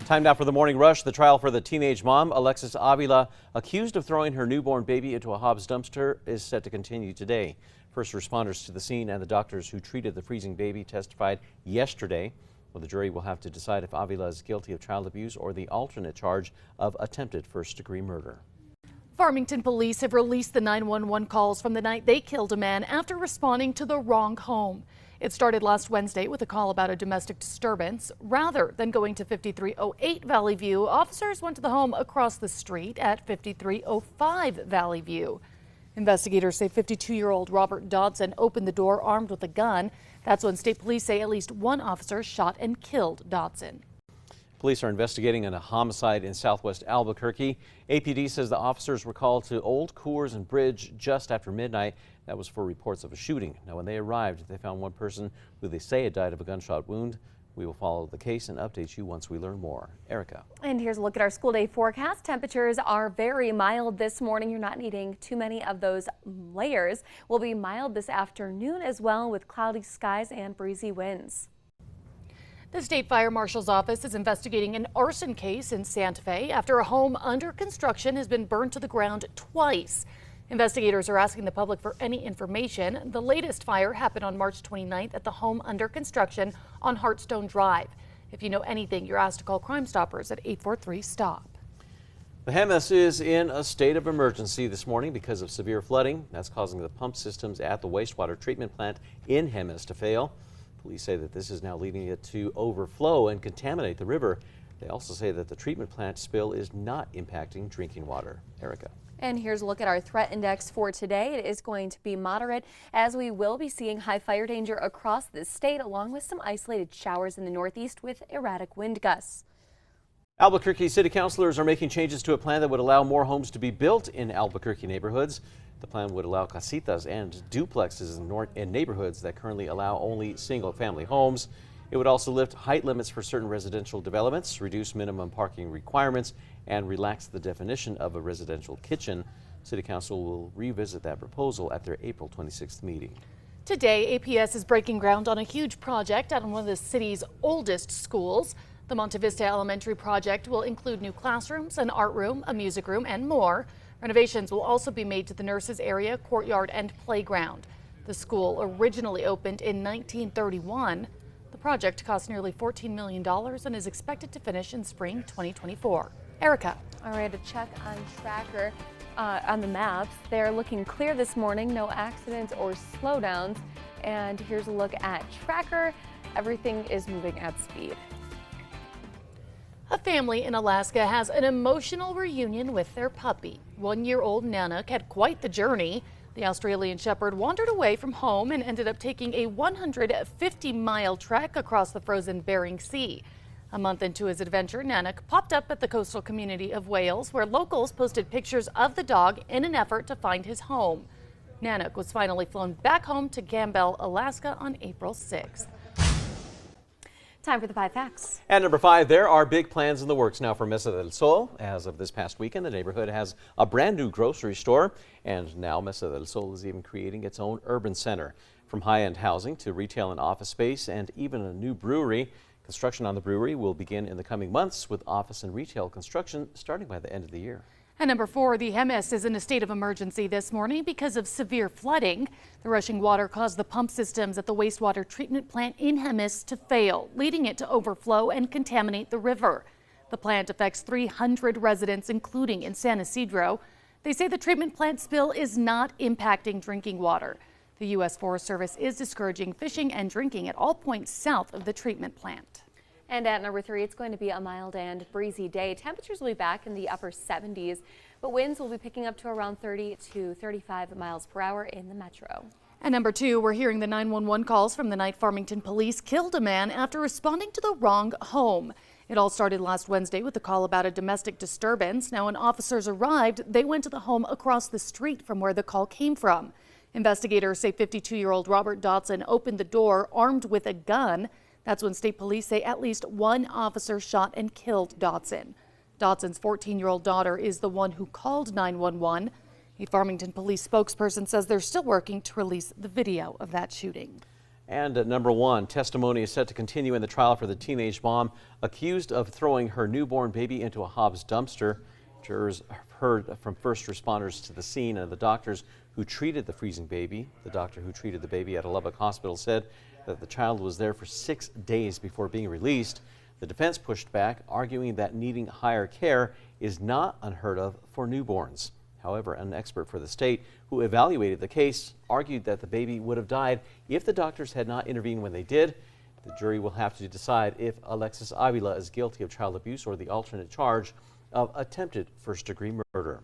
Time now for the morning rush. The trial for the teenage mom, Alexis Avila, accused of throwing her newborn baby into a Hobbs dumpster, is set to continue today. First responders to the scene and the doctors who treated the freezing baby testified yesterday. Well, the jury will have to decide if Avila is guilty of child abuse or the alternate charge of attempted first-degree murder. Farmington police have released the 911 calls from the night they killed a man after responding to the wrong home. It started last Wednesday with a call about a domestic disturbance. Rather than going to 5308 Valley View, officers went to the home across the street at 5305 Valley View. Investigators say 52-year-old Robert Dodson opened the door armed with a gun. That's when state police say at least one officer shot and killed Dodson. Police are investigating a homicide in southwest Albuquerque. APD says the officers were called to Old Coors and Bridge just after midnight. That was for reports of a shooting. Now, when they arrived, they found one person who they say had died of a gunshot wound. We will follow the case and update you once we learn more. Erica. And here's a look at our school day forecast. Temperatures are very mild this morning. You're not needing too many of those layers. Will be mild this afternoon as well, with cloudy skies and breezy winds. The state fire marshal's office is investigating an arson case in Santa Fe after a home under construction has been burned to the ground twice. Investigators are asking the public for any information. The latest fire happened on March 29th at the home under construction on Hartstone Drive. If you know anything, you're asked to call Crime Stoppers at 843-STOP. The Jemez is in a state of emergency this morning because of severe flooding. That's causing the pump systems at the wastewater treatment plant in Jemez to fail. Police say that this is now leading it to overflow and contaminate the river. They also say that the treatment plant spill is not impacting drinking water. Erica. And here's a look at our threat index for today. It is going to be moderate, as we will be seeing high fire danger across the state, along with some isolated showers in the northeast with erratic wind gusts. Albuquerque city councilors are making changes to a plan that would allow more homes to be built in Albuquerque neighborhoods. The plan would allow casitas and duplexes in neighborhoods that currently allow only single-family homes. It would also lift height limits for certain residential developments, reduce minimum parking requirements, and relax the definition of a residential kitchen. City Council will revisit that proposal at their April 26th meeting. Today, APS is breaking ground on a huge project at one of the city's oldest schools. The Monte Vista Elementary project will include new classrooms, an art room, a music room, and more. Renovations will also be made to the nurses area, courtyard, and playground. The school originally opened in 1931. The project cost nearly $14 million and is expected to finish in spring 2024. Erica. All right, a check on Tracker on the maps. They're looking clear this morning, no accidents or slowdowns. And here's a look at Tracker. Everything is moving at speed. A family in Alaska has an emotional reunion with their puppy. 1-year-old Nanak had quite the journey. The Australian Shepherd wandered away from home and ended up taking a 150-mile trek across the frozen Bering Sea. A month into his adventure, Nanak popped up at the coastal community of Wales, where locals posted pictures of the dog in an effort to find his home. Nanak was finally flown back home to Campbell, Alaska on April 6th. Time for the 5 facts. At number 5, there are big plans in the works now for Mesa Del Sol. As of this past weekend, the neighborhood has a brand new grocery store, and now Mesa Del Sol is even creating its own urban center. From high-end housing to retail and office space and even a new brewery. Construction on the brewery will begin in the coming months, with office and retail construction starting by the end of the year. At number 4, the Jemez is in a state of emergency this morning because of severe flooding. The rushing water caused the pump systems at the wastewater treatment plant in Jemez to fail, leading it to overflow and contaminate the river. The plant affects 300 residents, including in San Isidro. They say the treatment plant spill is not impacting drinking water. The U.S. Forest Service is discouraging fishing and drinking at all points south of the treatment plant. And at number 3, it's going to be a mild and breezy day. Temperatures will be back in the upper 70s, but winds will be picking up to around 30 to 35 miles per hour in the metro. At number 2, we're hearing the 911 calls from the night Farmington police killed a man after responding to the wrong home. It all started last Wednesday with a call about a domestic disturbance. Now, when officers arrived, they went to the home across the street from where the call came from. Investigators say 52-year-old Robert Dodson opened the door armed with a gun. That's when state police say at least one officer shot and killed Dodson. Dodson's 14-year-old daughter is the one who called 911. A Farmington police spokesperson says they're still working to release the video of that shooting. And at number 1, testimony is set to continue in the trial for the teenage mom accused of throwing her newborn baby into a Hobbs dumpster. Jurors heard from first responders to the scene and the doctors who treated the freezing baby. The doctor who treated the baby at a Lubbock hospital said that the child was there for 6 days before being released. The defense pushed back, arguing that needing higher care is not unheard of for newborns. However, an expert for the state who evaluated the case argued that the baby would have died if the doctors had not intervened when they did. The jury will have to decide if Alexis Avila is guilty of child abuse or the alternate charge of attempted first-degree murder.